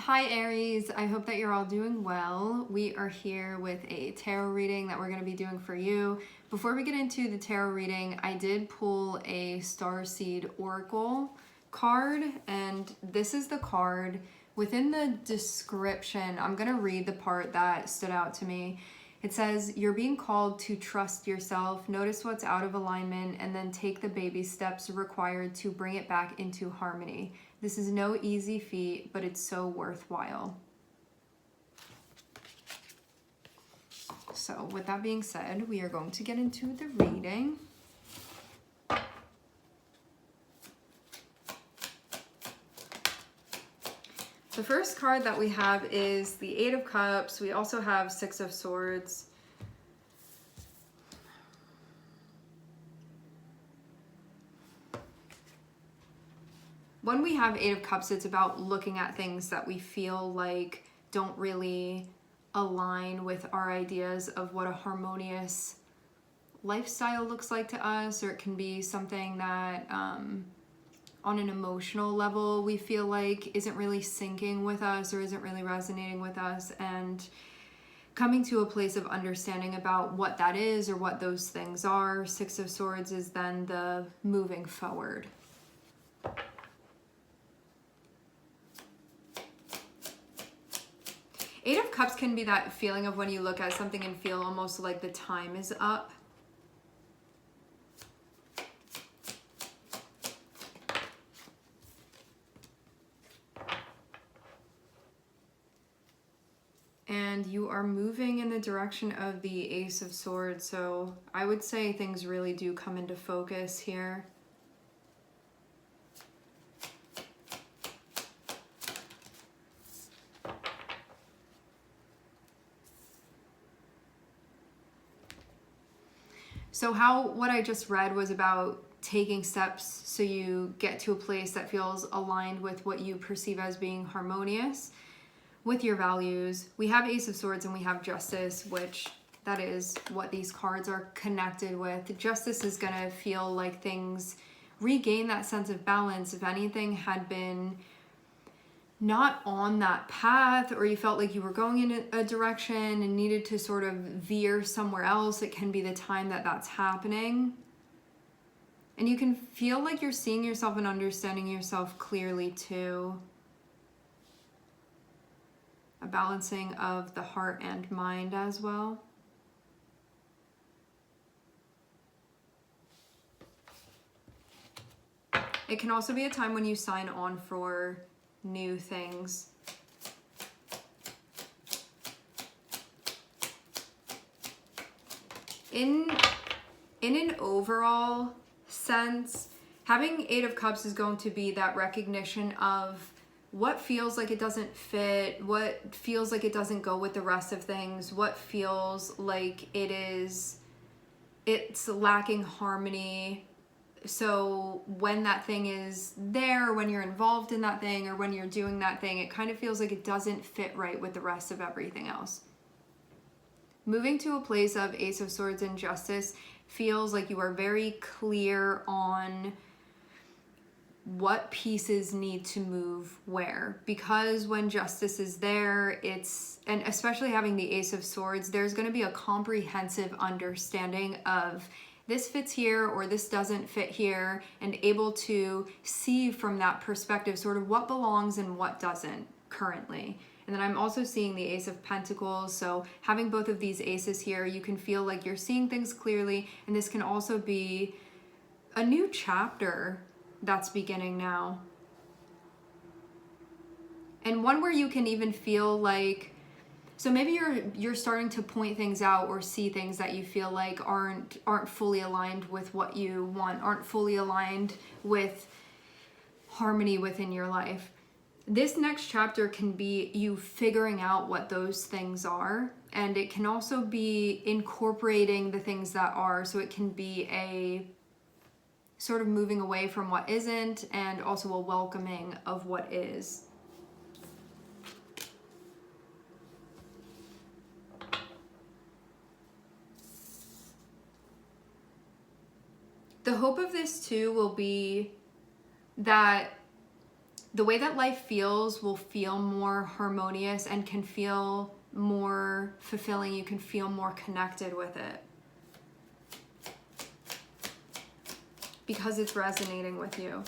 Hi Aries, I hope that you're all doing well. We are here with a tarot reading that we're going to be doing for you. Before we get into the tarot reading, I did pull a Starseed Oracle card, and this is the card. Within the description, I'm going to read the part that stood out to me. It says, you're being called to trust yourself, notice what's out of alignment, and then take the baby steps required to bring it back into harmony. This is no easy feat, but it's so worthwhile. So with that being said, we are going to get into the reading. The first card that we have is the Eight of Cups. We also have Six of Swords. When we have Eight of Cups, it's about looking at things that we feel like don't really align with our ideas of what a harmonious lifestyle looks like to us, or it can be something that on an emotional level we feel like isn't really syncing with us or isn't really resonating with us, and coming to a place of understanding about what that is or what those things are. Six of Swords is then the moving forward. Eight of Cups can be that feeling of when you look at something and feel almost like the time is up. And you are moving in the direction of the Ace of Swords, so I would say things really do come into focus here. So what I just read was about taking steps so you get to a place that feels aligned with what you perceive as being harmonious with your values. We have Ace of Swords and we have Justice, which that is what these cards are connected with. Justice is going to feel like things regain that sense of balance. If anything had been not on that path, or you felt like you were going in a direction and needed to sort of veer somewhere else, it can be the time that that's happening. And you can feel like you're seeing yourself and understanding yourself clearly too. A balancing of the heart and mind as well. It can also be a time when you sign on for new things. In an overall sense, having Eight of Cups is going to be that recognition of what feels like it doesn't fit, what feels like it doesn't go with the rest of things, what feels like it's lacking harmony. So when that thing is there, when you're involved in that thing, or when you're doing that thing, it kind of feels like it doesn't fit right with the rest of everything else. Moving to a place of Ace of Swords and Justice feels like you are very clear on what pieces need to move where, because when Justice is there, and especially having the Ace of Swords, there's going to be a comprehensive understanding of this fits here or this doesn't fit here, and able to see from that perspective sort of what belongs and what doesn't currently. And then I'm also seeing the Ace of Pentacles, so having both of these aces here, you can feel like you're seeing things clearly, and this can also be a new chapter that's beginning now. And one where you can even feel like, so maybe you're starting to point things out or see things that you feel like aren't fully aligned with what you want, aren't fully aligned with harmony within your life. This next chapter can be you figuring out what those things are, and it can also be incorporating the things that are, so it can be a sort of moving away from what isn't, and also a welcoming of what is. The hope of this too will be that the way that life feels will feel more harmonious and can feel more fulfilling. You can feel more connected with it because it's resonating with you.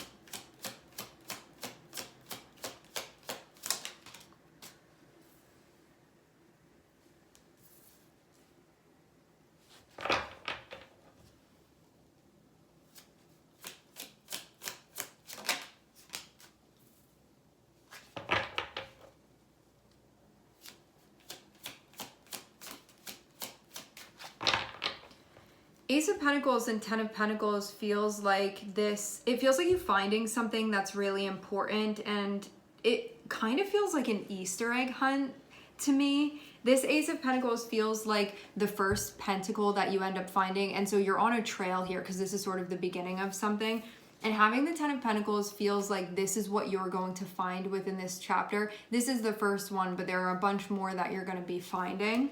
Ace of Pentacles and Ten of Pentacles feels like this, it feels like you finding something that's really important, and it kind of feels like an Easter egg hunt to me. This Ace of Pentacles feels like the first pentacle that you end up finding, and so you're on a trail here because this is sort of the beginning of something. And having the Ten of Pentacles feels like this is what you're going to find within this chapter. This is the first one, but there are a bunch more that you're going to be finding.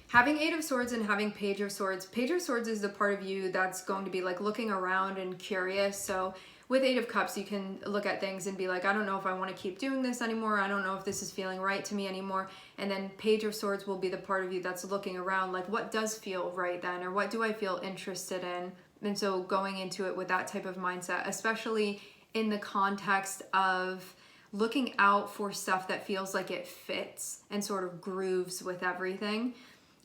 Having Eight of Swords and having Page of Swords. Page of Swords is the part of you that's going to be like looking around and curious. So with Eight of Cups, you can look at things and be like, I don't know if I want to keep doing this anymore. I don't know if this is feeling right to me anymore. And then Page of Swords will be the part of you that's looking around like, what does feel right then? Or what do I feel interested in? And so going into it with that type of mindset, especially in the context of looking out for stuff that feels like it fits and sort of grooves with everything.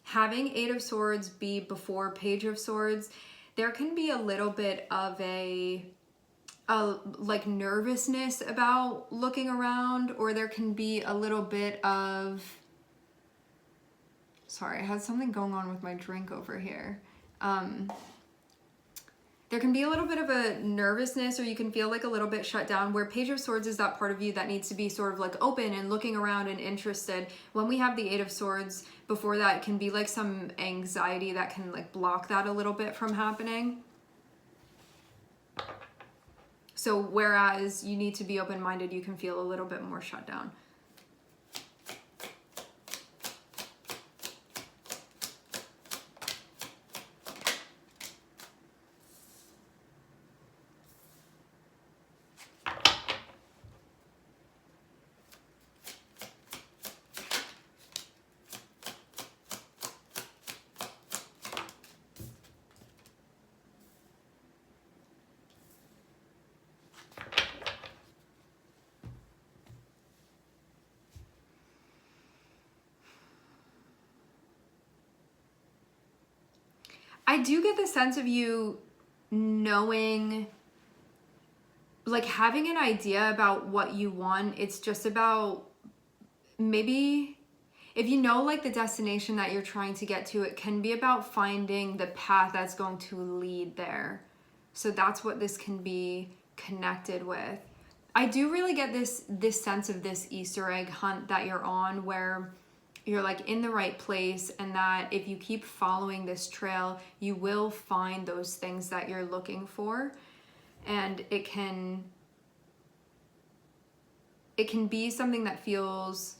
Having Eight of Swords be before Page of Swords, there can be a little bit of a like nervousness about looking around, or there can be a little bit of, sorry, I had something going on with my drink over here. There can be a little bit of a nervousness, or you can feel like a little bit shut down, where Page of Swords is that part of you that needs to be sort of like open and looking around and interested. When we have the Eight of Swords before that, it can be like some anxiety that can like block that a little bit from happening. So whereas you need to be open-minded, you can feel a little bit more shut down. I do get the sense of you knowing, like having an idea about what you want. It's just about, maybe if you know like the destination that you're trying to get to, it can be about finding the path that's going to lead there. So that's what this can be connected with. I do really get this sense of this Easter egg hunt that you're on, where you're like in the right place, and that if you keep following this trail, you will find those things that you're looking for. And it can be something that feels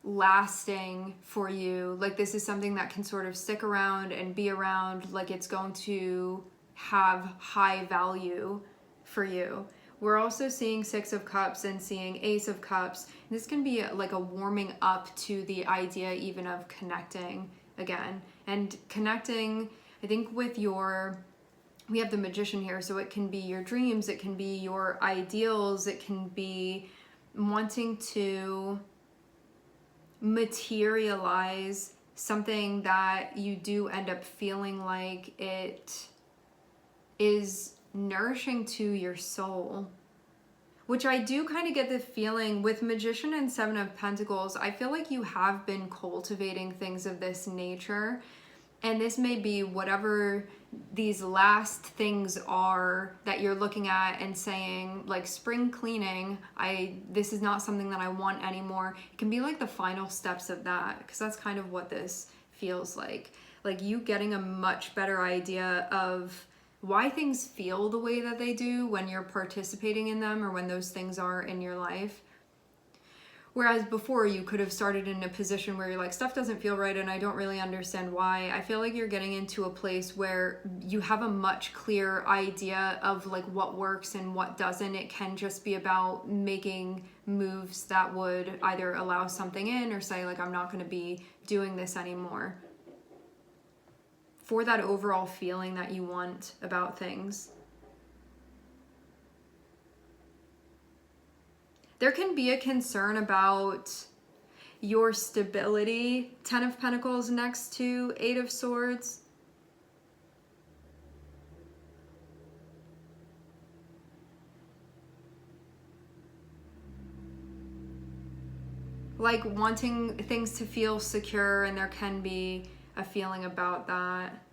lasting for you. Like this is something that can sort of stick around and be around, like it's going to have high value for you. We're also seeing Six of Cups and seeing Ace of Cups. This can be like a warming up to the idea even of connecting again. And connecting, I think with we have the Magician here, so it can be your dreams, it can be your ideals, it can be wanting to materialize something that you do end up feeling like it is nourishing to your soul, which I do kind of get the feeling with Magician and Seven of Pentacles. I feel like you have been cultivating things of this nature, and this may be whatever these last things are that you're looking at and saying, like spring cleaning, this is not something that I want anymore. It can be like the final steps of that, because that's kind of what this feels like you getting a much better idea of why things feel the way that they do when you're participating in them, or when those things are in your life. Whereas before you could have started in a position where you're like, stuff doesn't feel right and I don't really understand why. I feel like you're getting into a place where you have a much clearer idea of like what works and what doesn't. It can just be about making moves that would either allow something in or say like, I'm not going to be doing this anymore. For that overall feeling that you want about things. There can be a concern about your stability, 10 of Pentacles next to 8 of Swords. Like wanting things to feel secure, and there can be a feeling about that.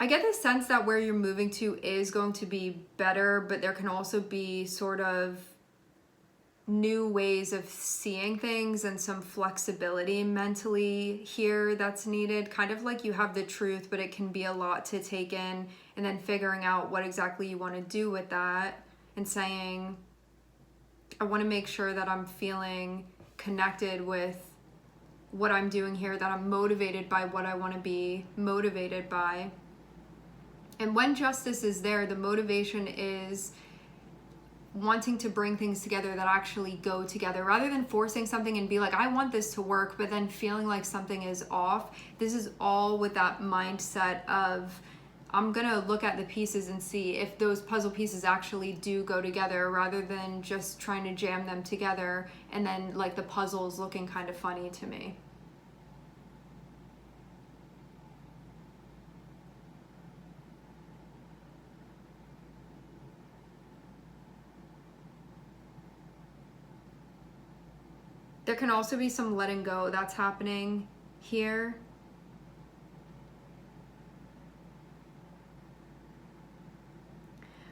I get the sense that where you're moving to is going to be better, but there can also be sort of new ways of seeing things and some flexibility mentally here that's needed. Kind of like you have the truth, but it can be a lot to take in, and then figuring out what exactly you want to do with that and saying, I want to make sure that I'm feeling connected with what I'm doing here, that I'm motivated by what I want to be motivated by. And when justice is there, the motivation is wanting to bring things together that actually go together, rather than forcing something and be like, I want this to work, but then feeling like something is off. This is all with that mindset of, I'm gonna look at the pieces and see if those puzzle pieces actually do go together, rather than just trying to jam them together and then like the puzzle is looking kind of funny to me. There can also be some letting go that's happening here.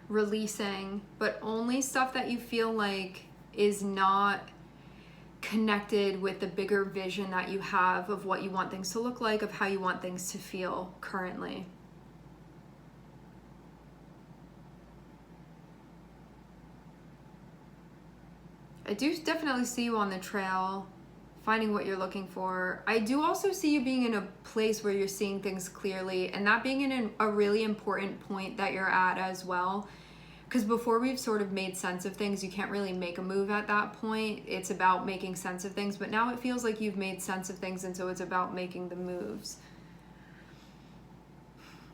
Releasing, but only stuff that you feel like is not connected with the bigger vision that you have of what you want things to look like, of how you want things to feel currently. I do definitely see you on the trail, finding what you're looking for. I do also see you being in a place where you're seeing things clearly, and that being in a really important point that you're at as well. Because before we've sort of made sense of things, you can't really make a move at that point. It's about making sense of things, but now it feels like you've made sense of things, and so it's about making the moves.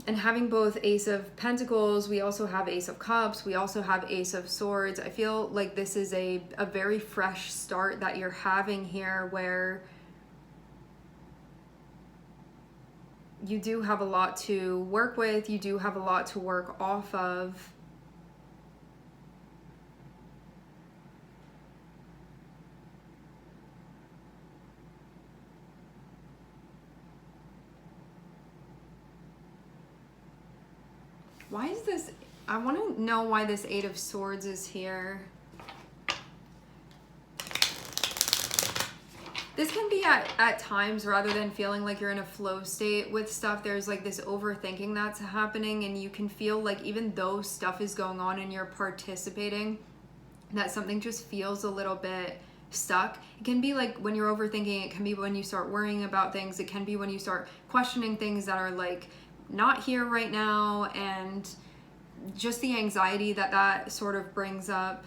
And having both Ace of Pentacles, we also have Ace of Cups, we also have Ace of Swords. I feel like this is a very fresh start that you're having here, where you do have a lot to work with, you do have a lot to work off of. Why is this? I want to know why this 8 of Swords is here. This can be at times, rather than feeling like you're in a flow state with stuff, there's like this overthinking that's happening, and you can feel like even though stuff is going on and you're participating, that something just feels a little bit stuck. It can be like when you're overthinking, it can be when you start worrying about things, it can be when you start questioning things that are like not here right now, and just the anxiety that sort of brings up.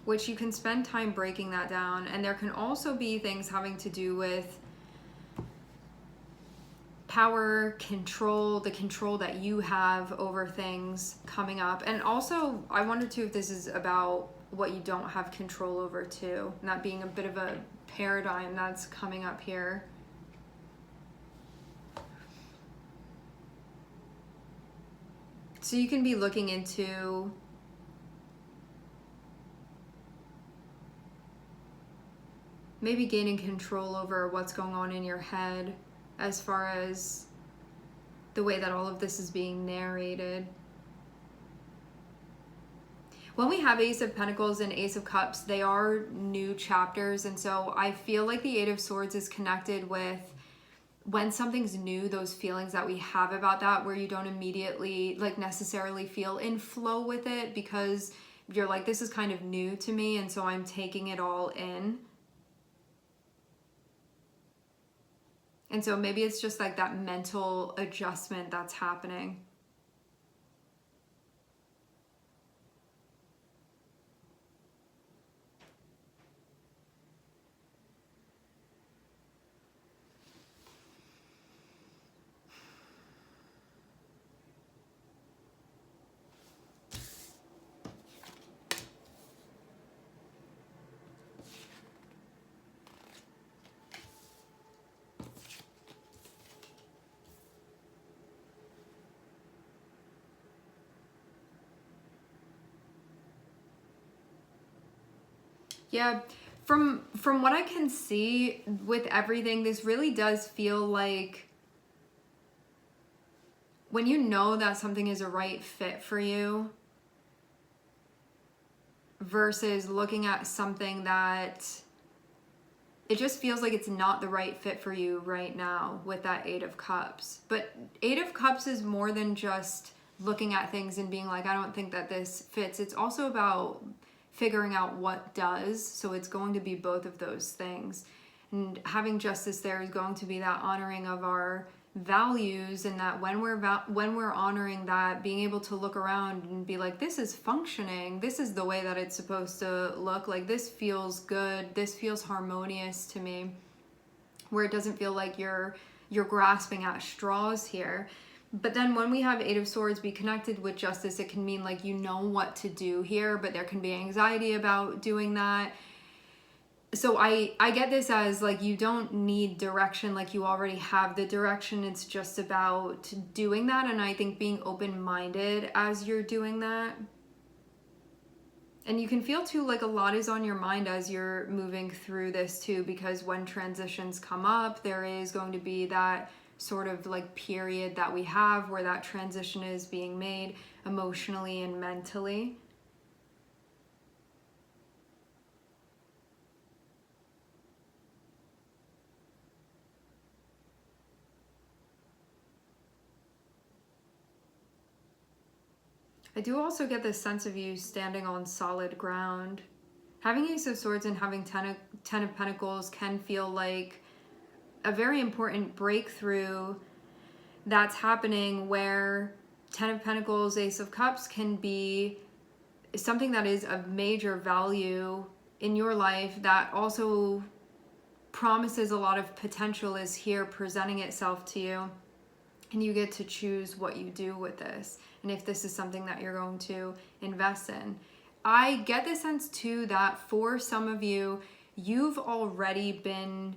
Which you can spend time breaking that down. And there can also be things having to do with power, control, the control that you have over things coming up. And also, I wonder too if this is about what you don't have control over too, and that being a bit of a paradigm that's coming up here. So you can be looking into maybe gaining control over what's going on in your head as far as the way that all of this is being narrated. When we have Ace of Pentacles and Ace of Cups, they are new chapters, and so I feel like the 8 of Swords is connected with when something's new, those feelings that we have about that, where you don't immediately like necessarily feel in flow with it because you're like, this is kind of new to me, and so I'm taking it all in. And so maybe it's just like that mental adjustment that's happening. Yeah, from what I can see with everything, this really does feel like when you know that something is a right fit for you versus looking at something that it just feels like it's not the right fit for you right now with that Eight of Cups. But Eight of Cups is more than just looking at things and being like, I don't think that this fits. It's also about figuring out what does. So it's going to be both of those things. And having justice there is going to be that honoring of our values, and that when we're honoring that, being able to look around and be like, this is functioning, this is the way that it's supposed to look, like this feels good, this feels harmonious to me, where it doesn't feel like you're grasping at straws here. But then when we have Eight of Swords be connected with justice, it can mean like you know what to do here, but there can be anxiety about doing that. So I get this as like you don't need direction, like you already have the direction. It's just about doing that, and I think being open-minded as you're doing that. And you can feel too like a lot is on your mind as you're moving through this too, because when transitions come up, there is going to be that sort of like period that we have where that transition is being made emotionally and mentally. I do also get this sense of you standing on solid ground. Having Ace of Swords and having Ten of Pentacles can feel like a very important breakthrough that's happening, where Ten of Pentacles, Ace of Cups can be something that is of major value in your life that also promises a lot of potential is here presenting itself to you. And you get to choose what you do with this, and if this is something that you're going to invest in. I get the sense too that for some of you, you've already been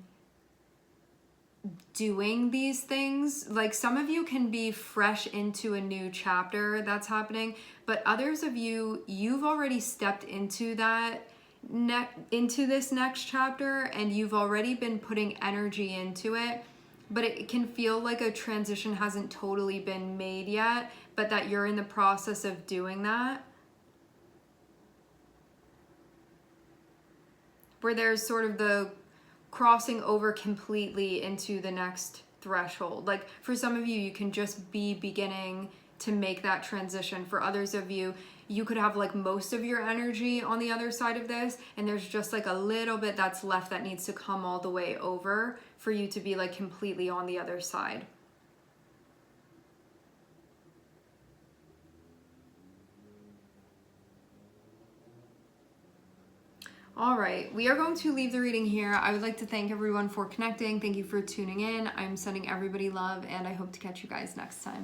doing these things. Like some of you can be fresh into a new chapter that's happening, but others of you, you've already stepped into that into this next chapter, and you've already been putting energy into it. But it can feel like a transition hasn't totally been made yet, but that you're in the process of doing that. Where there's sort of the crossing over completely into the next threshold. Like for some of you, you can just be beginning to make that transition. For others of you, you could have like most of your energy on the other side of this, and there's just like a little bit that's left that needs to come all the way over for you to be like completely on the other side. All right, we are going to leave the reading here. I would like to thank everyone for connecting. Thank you for tuning in. I'm sending everybody love, and I hope to catch you guys next time.